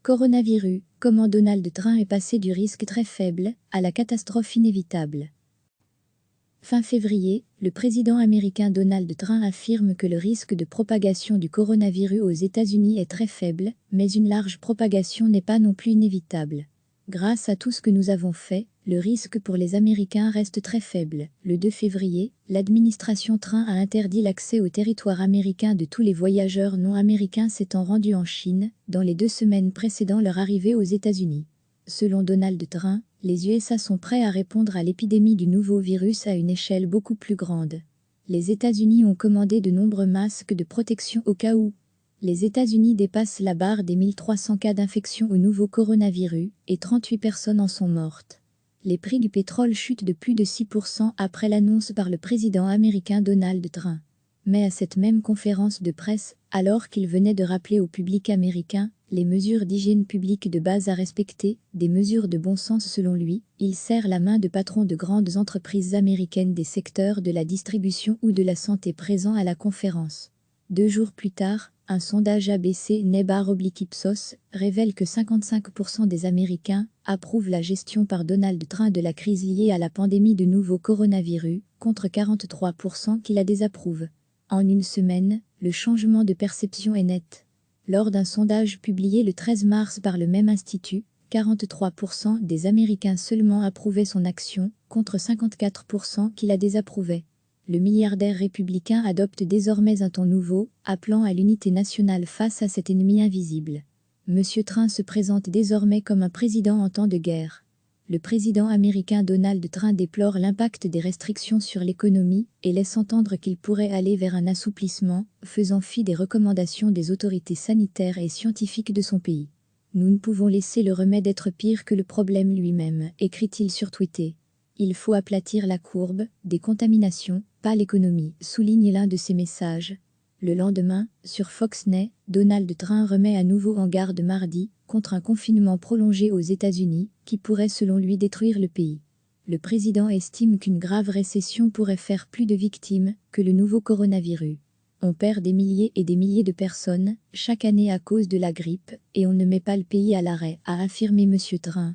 Coronavirus, comment Donald Trump est passé du risque très faible à la catastrophe inévitable. Fin février, le président américain Donald Trump affirme que le risque de propagation du coronavirus aux États-Unis est très faible, mais une large propagation n'est pas non plus inévitable. Grâce à tout ce que nous avons fait, le risque pour les Américains reste très faible. Le 2 février, l'administration Trump a interdit l'accès au territoire américain de tous les voyageurs non américains s'étant rendus en Chine, dans les 2 semaines précédant leur arrivée aux États-Unis. Selon Donald Trump, les USA sont prêts à répondre à l'épidémie du nouveau virus à une échelle beaucoup plus grande. Les États-Unis ont commandé de nombreux masques de protection au cas où. Les États-Unis dépassent la barre des 1300 cas d'infection au nouveau coronavirus, et 38 personnes en sont mortes. Les prix du pétrole chutent de plus de 6% après l'annonce par le président américain Donald Trump. Mais à cette même conférence de presse, alors qu'il venait de rappeler au public américain les mesures d'hygiène publique de base à respecter, des mesures de bon sens selon lui, il serre la main de patrons de grandes entreprises américaines des secteurs de la distribution ou de la santé présents à la conférence. 2 jours plus tard, un sondage ABC Ipsos révèle que 55% des Américains approuvent la gestion par Donald Trump de la crise liée à la pandémie de nouveau coronavirus, contre 43% qui la désapprouvent. En une semaine, le changement de perception est net. Lors d'un sondage publié le 13 mars par le même institut, 43% des Américains seulement approuvaient son action, contre 54% qui la désapprouvaient. Le milliardaire républicain adopte désormais un ton nouveau, appelant à l'unité nationale face à cet ennemi invisible. Monsieur Trump se présente désormais comme un président en temps de guerre. Le président américain Donald Trump déplore l'impact des restrictions sur l'économie et laisse entendre qu'il pourrait aller vers un assouplissement, faisant fi des recommandations des autorités sanitaires et scientifiques de son pays. Nous ne pouvons laisser le remède être pire que le problème lui-même, écrit-il sur Twitter. Il faut aplatir la courbe des contaminations, pas l'économie, souligne l'un de ses messages. Le lendemain, sur Fox News, Donald Trump remet à nouveau en garde mardi contre un confinement prolongé aux États-Unis qui pourrait selon lui détruire le pays. Le président estime qu'une grave récession pourrait faire plus de victimes que le nouveau coronavirus. On perd des milliers et des milliers de personnes chaque année à cause de la grippe et on ne met pas le pays à l'arrêt, a affirmé M. Trump.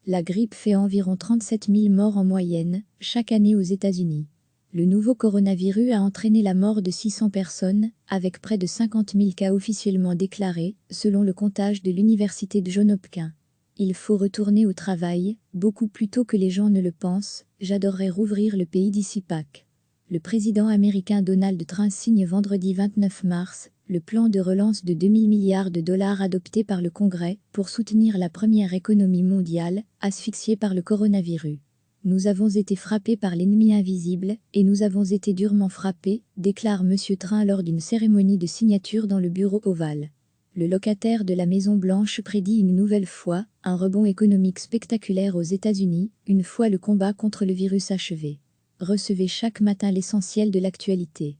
La grippe fait environ 37 000 morts en moyenne chaque année aux États-Unis. Le nouveau coronavirus a entraîné la mort de 600 personnes, avec près de 50 000 cas officiellement déclarés, selon le comptage de l'université de Johns Hopkins. Il faut retourner au travail, beaucoup plus tôt que les gens ne le pensent, j'adorerais rouvrir le pays d'ici Pâques. Le président américain Donald Trump signe vendredi 29 mars le plan de relance de 2 000 milliards de dollars adopté par le Congrès pour soutenir la première économie mondiale, asphyxiée par le coronavirus. Nous avons été frappés par l'ennemi invisible et nous avons été durement frappés, déclare M. Trump lors d'une cérémonie de signature dans le bureau ovale. Le locataire de la Maison-Blanche prédit une nouvelle fois un rebond économique spectaculaire aux États-Unis, une fois le combat contre le virus achevé. Recevez chaque matin l'essentiel de l'actualité.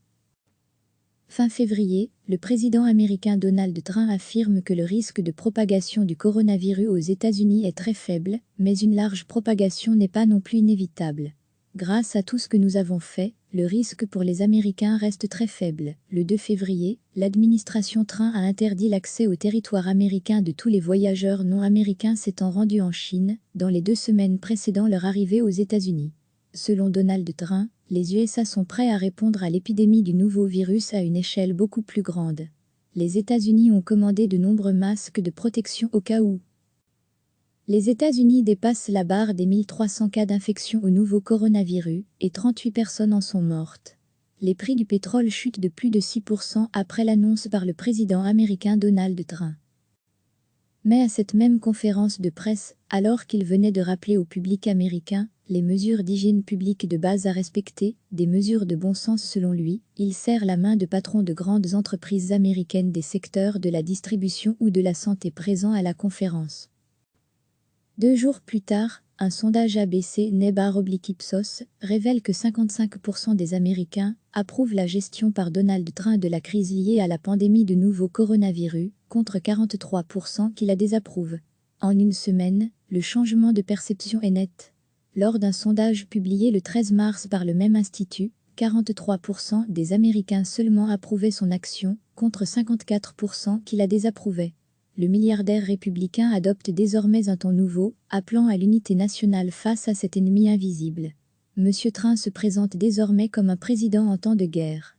Fin février, le président américain Donald Trump affirme que le risque de propagation du coronavirus aux États-Unis est très faible, mais une large propagation n'est pas non plus inévitable. Grâce à tout ce que nous avons fait, le risque pour les Américains reste très faible. Le 2 février, l'administration Trump a interdit l'accès au territoire américain de tous les voyageurs non américains s'étant rendus en Chine, dans les 2 semaines précédant leur arrivée aux États-Unis. Selon Donald Trump, les USA sont prêts à répondre à l'épidémie du nouveau virus à une échelle beaucoup plus grande. Les États-Unis ont commandé de nombreux masques de protection au cas où. Les États-Unis dépassent la barre des 1300 cas d'infection au nouveau coronavirus, et 38 personnes en sont mortes. Les prix du pétrole chutent de plus de 6% après l'annonce par le président américain Donald Trump. Mais à cette même conférence de presse, alors qu'il venait de rappeler au public américain les mesures d'hygiène publique de base à respecter, des mesures de bon sens selon lui, il serre la main de patrons de grandes entreprises américaines des secteurs de la distribution ou de la santé présents à la conférence. 2 jours plus tard, un sondage ABC Ipsos révèle que 55% des Américains approuvent la gestion par Donald Trump de la crise liée à la pandémie de nouveau coronavirus, contre 43% qui la désapprouvent. En une semaine, le changement de perception est net. Lors d'un sondage publié le 13 mars par le même institut, 43% des Américains seulement approuvaient son action, contre 54% qui la désapprouvaient. Le milliardaire républicain adopte désormais un ton nouveau, appelant à l'unité nationale face à cet ennemi invisible. Monsieur Trump se présente désormais comme un président en temps de guerre.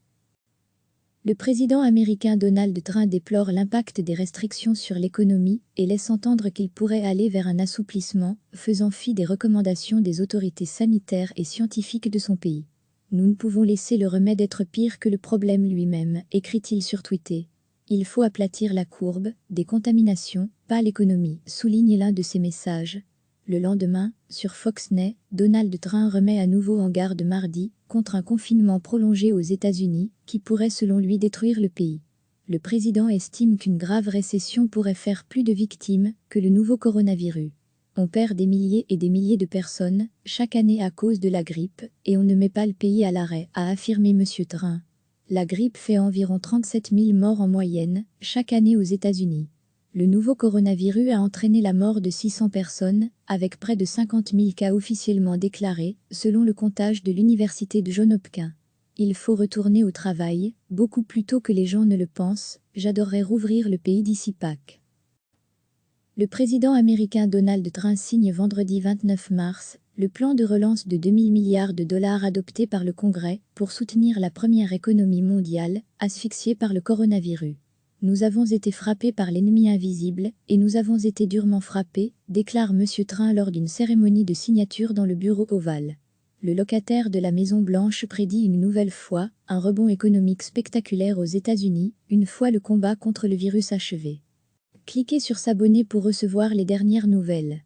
Le président américain Donald Trump déplore l'impact des restrictions sur l'économie et laisse entendre qu'il pourrait aller vers un assouplissement, faisant fi des recommandations des autorités sanitaires et scientifiques de son pays. Nous ne pouvons laisser le remède être pire que le problème lui-même, écrit-il sur Twitter. Il faut aplatir la courbe des contaminations, pas l'économie, souligne l'un de ses messages. Le lendemain, sur Fox News, Donald Trump remet à nouveau en garde mardi contre un confinement prolongé aux États-Unis qui pourrait selon lui détruire le pays. Le président estime qu'une grave récession pourrait faire plus de victimes que le nouveau coronavirus. On perd des milliers et des milliers de personnes chaque année à cause de la grippe et on ne met pas le pays à l'arrêt, a affirmé M. Trump. La grippe fait environ 37 000 morts en moyenne chaque année aux États-Unis. Le nouveau coronavirus a entraîné la mort de 600 personnes, avec près de 50 000 cas officiellement déclarés, selon le comptage de l'université de Johns Hopkins. Il faut retourner au travail, beaucoup plus tôt que les gens ne le pensent, j'adorerais rouvrir le pays d'ici Pâques. Le président américain Donald Trump signe vendredi 29 mars le plan de relance de 2 000 milliards de dollars adopté par le Congrès pour soutenir la première économie mondiale, asphyxiée par le coronavirus. Nous avons été frappés par l'ennemi invisible et nous avons été durement frappés, déclare M. Trump lors d'une cérémonie de signature dans le bureau ovale. Le locataire de la Maison-Blanche prédit une nouvelle fois un rebond économique spectaculaire aux États-Unis, une fois le combat contre le virus achevé. Cliquez sur s'abonner pour recevoir les dernières nouvelles.